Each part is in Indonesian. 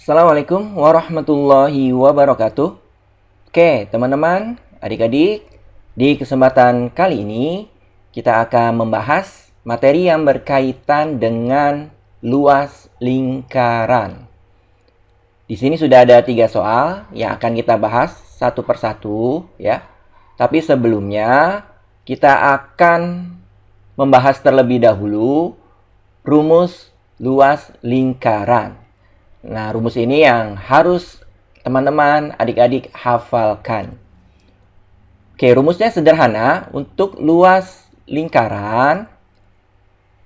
Assalamualaikum warahmatullahi wabarakatuh. Oke, teman-teman, adik-adik, di kesempatan kali ini kita akan membahas materi yang berkaitan dengan luas lingkaran. Di sini sudah ada 3 soal yang akan kita bahas satu persatu, ya. Tapi sebelumnya kita akan membahas terlebih dahulu rumus luas lingkaran. Nah, rumus ini yang harus teman-teman adik-adik hafalkan. Oke, rumusnya sederhana. Untuk luas lingkaran,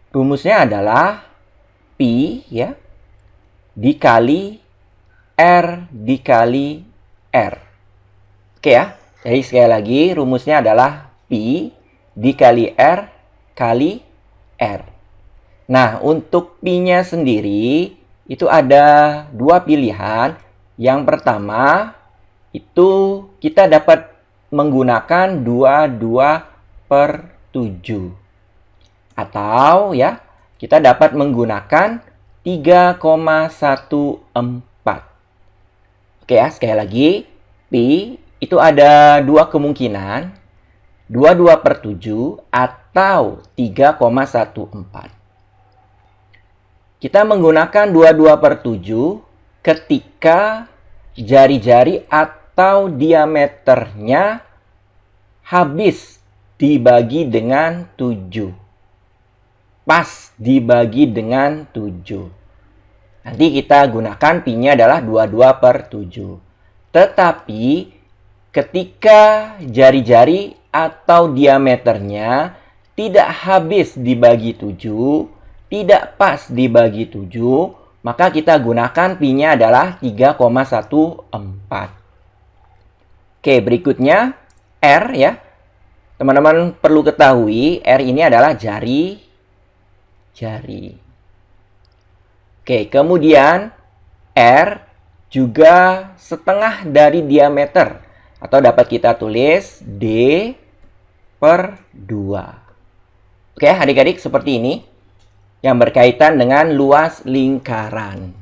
rumusnya adalah Pi ya dikali R dikali R. Oke ya. Jadi sekali lagi rumusnya adalah Pi dikali R kali R. Nah, untuk Pi-nya sendiri itu ada 2 pilihan. Yang pertama, itu kita dapat menggunakan 22/7. Atau ya, kita dapat menggunakan 3,14. Oke ya, sekali lagi. Pi itu ada 2 kemungkinan. 22/7 atau 3,14. Kita menggunakan 22/7 ketika jari-jari atau diameternya habis dibagi dengan 7. Pas dibagi dengan 7. Nanti kita gunakan Pi-nya adalah 22/7. Tetapi ketika jari-jari atau diameternya tidak habis dibagi 7, tidak pas dibagi 7, maka kita gunakan Pi-nya adalah 3,14. Oke, berikutnya R ya. Teman-teman perlu ketahui, R ini adalah jari. Oke, kemudian R juga setengah dari diameter. Atau dapat kita tulis D/2. Oke, adik-adik seperti ini. Yang berkaitan dengan luas lingkaran.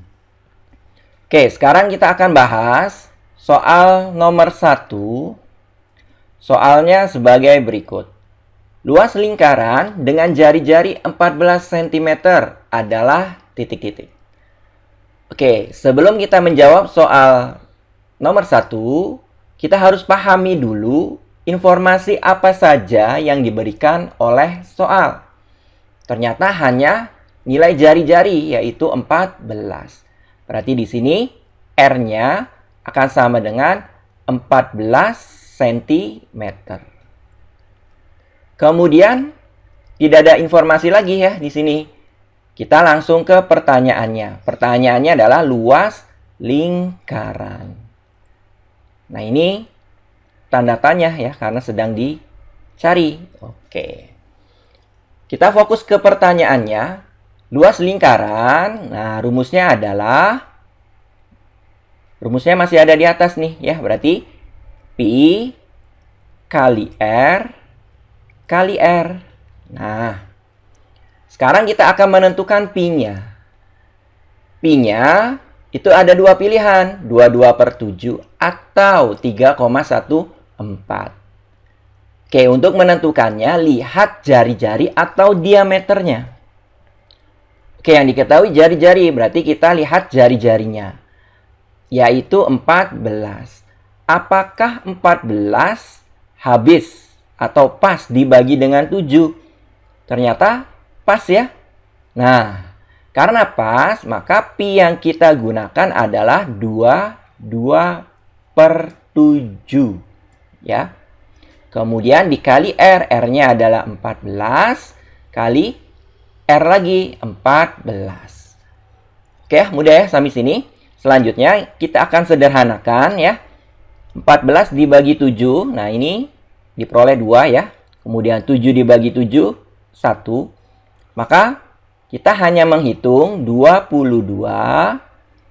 Oke, sekarang kita akan bahas soal nomor 1. Soalnya sebagai berikut. Luas lingkaran dengan jari-jari 14 cm adalah titik-titik. Oke, sebelum kita menjawab soal nomor 1, kita harus pahami dulu informasi apa saja yang diberikan oleh soal. Ternyata hanya nilai jari-jari, yaitu 14. Berarti di sini R-nya akan sama dengan 14 cm. Kemudian tidak ada informasi lagi ya di sini. Kita langsung ke pertanyaannya. Pertanyaannya adalah luas lingkaran. Nah, ini tanda tanya ya karena sedang dicari. Oke. Kita fokus ke pertanyaannya. Luas lingkaran, nah rumusnya masih ada di atas nih ya. Berarti Pi kali R kali R. Nah, sekarang kita akan menentukan Pi-nya. Pi-nya itu ada 2 pilihan. 22/7 atau 3,14. Oke, untuk menentukannya, lihat jari-jari atau diameternya. Oke, yang diketahui jari-jari, berarti kita lihat jari-jarinya. Yaitu 14. Apakah 14 habis atau pas dibagi dengan 7? Ternyata pas ya. Nah, karena pas, maka Pi yang kita gunakan adalah 22/7. Ya. Kemudian dikali R. R-nya adalah 14. Kali R lagi 14. Oke, mudah ya sampai sini. Selanjutnya kita akan sederhanakan ya. 14 dibagi 7. Nah, ini diperoleh 2 ya. Kemudian 7 dibagi 7, 1. Maka kita hanya menghitung 22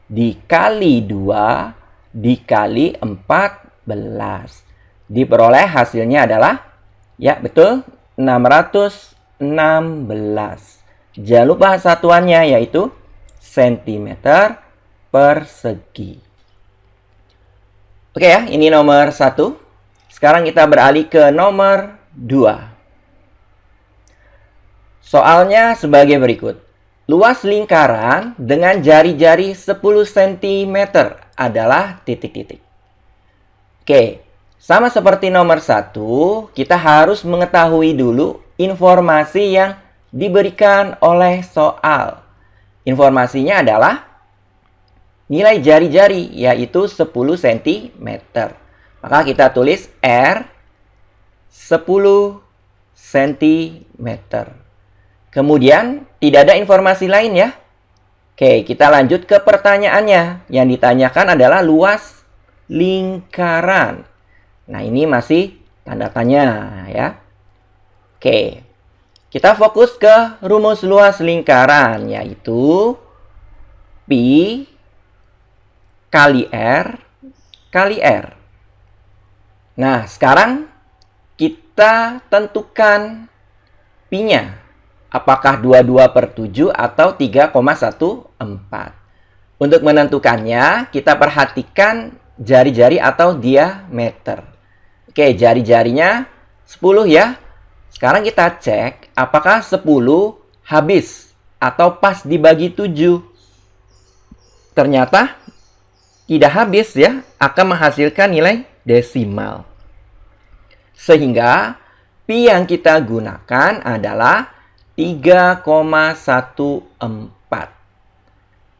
dikali 2 dikali 14. Diperoleh hasilnya adalah, ya betul, 616. Jangan lupa satuannya yaitu cm persegi. Oke ya, ini nomor 1. Sekarang kita beralih ke nomor 2. Soalnya sebagai berikut. Luas lingkaran dengan jari-jari 10 cm adalah titik-titik. Oke, sama seperti nomor 1, kita harus mengetahui dulu informasi yang diberikan oleh soal. Informasinya adalah nilai jari-jari, yaitu 10 cm. Maka kita tulis R 10 cm. Kemudian, tidak ada informasi lain ya. Oke, kita lanjut ke pertanyaannya. Yang ditanyakan adalah luas lingkaran. Nah, ini masih tanda tanya ya. Oke, kita fokus ke rumus luas lingkaran, yaitu Pi kali R kali R. Nah, sekarang kita tentukan Pi-nya. Apakah 22/7 atau 3,14. Untuk menentukannya, kita perhatikan jari-jari atau diameter. Oke, jari-jarinya 10 ya. Sekarang kita cek apakah 10 habis atau pas dibagi 7. Ternyata tidak habis ya, akan menghasilkan nilai desimal. Sehingga Pi yang kita gunakan adalah 3,14.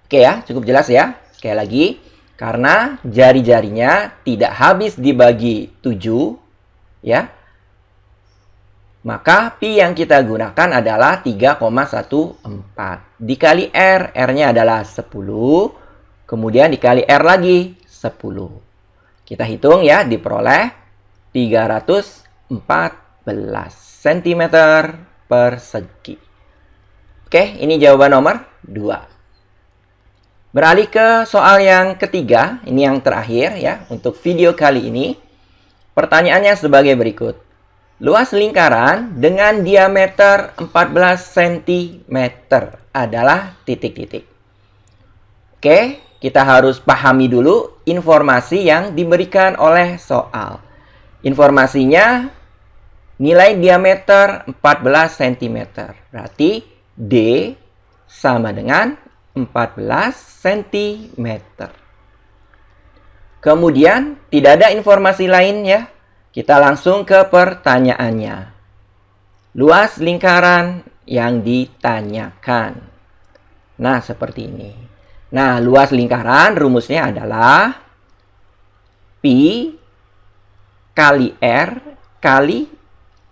Oke ya, cukup jelas ya. Sekali lagi, karena jari-jarinya tidak habis dibagi 7 ya, maka Pi yang kita gunakan adalah 3,14. Dikali R, R-nya adalah 10. Kemudian dikali R lagi, 10. Kita hitung ya, diperoleh 314 cm persegi. Oke, ini jawaban nomor 2. Beralih ke soal yang ketiga, ini yang terakhir ya, untuk video kali ini. Pertanyaannya sebagai berikut. Luas lingkaran dengan diameter 14 cm adalah titik-titik. Oke, kita harus pahami dulu informasi yang diberikan oleh soal. Informasinya nilai diameter 14 cm. Berarti D sama dengan 14 cm. Kemudian tidak ada informasi lain ya. Kita langsung ke pertanyaannya. Luas lingkaran yang ditanyakan. Nah, seperti ini. Nah, luas lingkaran rumusnya adalah Pi kali R kali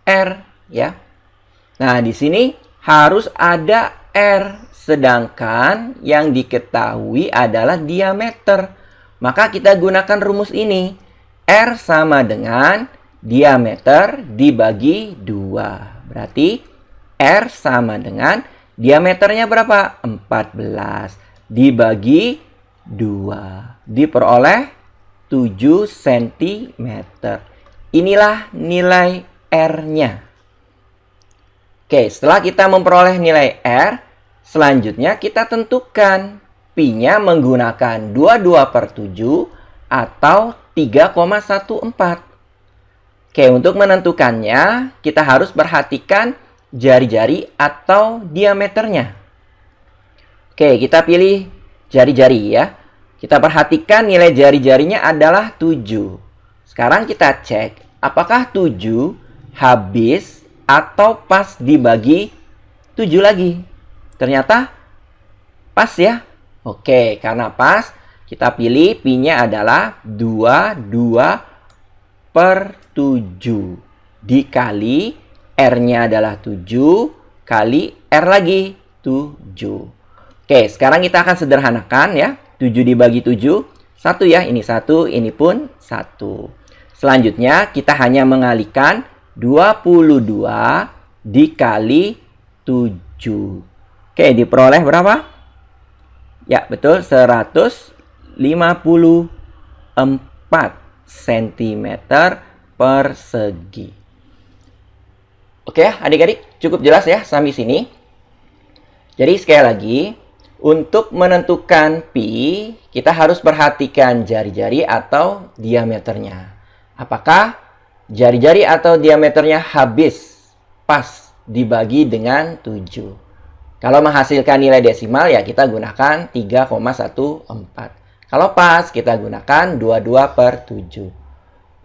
R ya. Nah, di sini harus ada R, sedangkan yang diketahui adalah diameter. Maka kita gunakan rumus ini. R sama dengan diameter dibagi 2. Berarti R sama dengan diameternya berapa? 14 dibagi 2. Diperoleh 7 cm. Inilah nilai R-nya. Oke, setelah kita memperoleh nilai R, selanjutnya kita tentukan Pi-nya menggunakan 22/7 atau 3,14. Oke, untuk menentukannya, kita harus perhatikan jari-jari atau diameternya. Oke, kita pilih jari-jari ya. Kita perhatikan nilai jari-jarinya adalah 7. Sekarang kita cek, apakah 7 habis atau pas dibagi 7 lagi. Ternyata pas ya. Oke, karena pas, kita pilih Pi-nya adalah 22/7. Dikali R-nya adalah 7, kali R lagi 7. Oke, sekarang kita akan sederhanakan ya. 7 dibagi 7, 1 ya. Ini 1, ini pun 1. Selanjutnya, kita hanya mengalihkan 22 dikali 7. Oke, diperoleh berapa? Ya, betul. 154 cm persegi. Oke, adik-adik, cukup jelas ya sampai sini. Jadi sekali lagi, Untuk menentukan pi, kita harus perhatikan jari-jari atau diameternya. Apakah jari-jari atau diameternya habis pas dibagi dengan 7? Kalau menghasilkan nilai desimal ya kita gunakan 3,14. Kalau pas kita gunakan 22/7.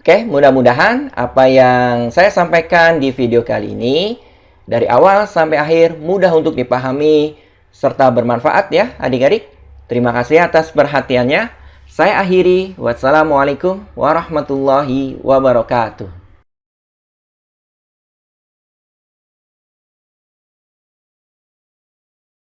Oke, mudah-mudahan apa yang saya sampaikan di video kali ini dari awal sampai akhir mudah untuk dipahami serta bermanfaat ya adik-adik. Terima kasih atas perhatiannya. Saya akhiri. Wassalamualaikum warahmatullahi wabarakatuh.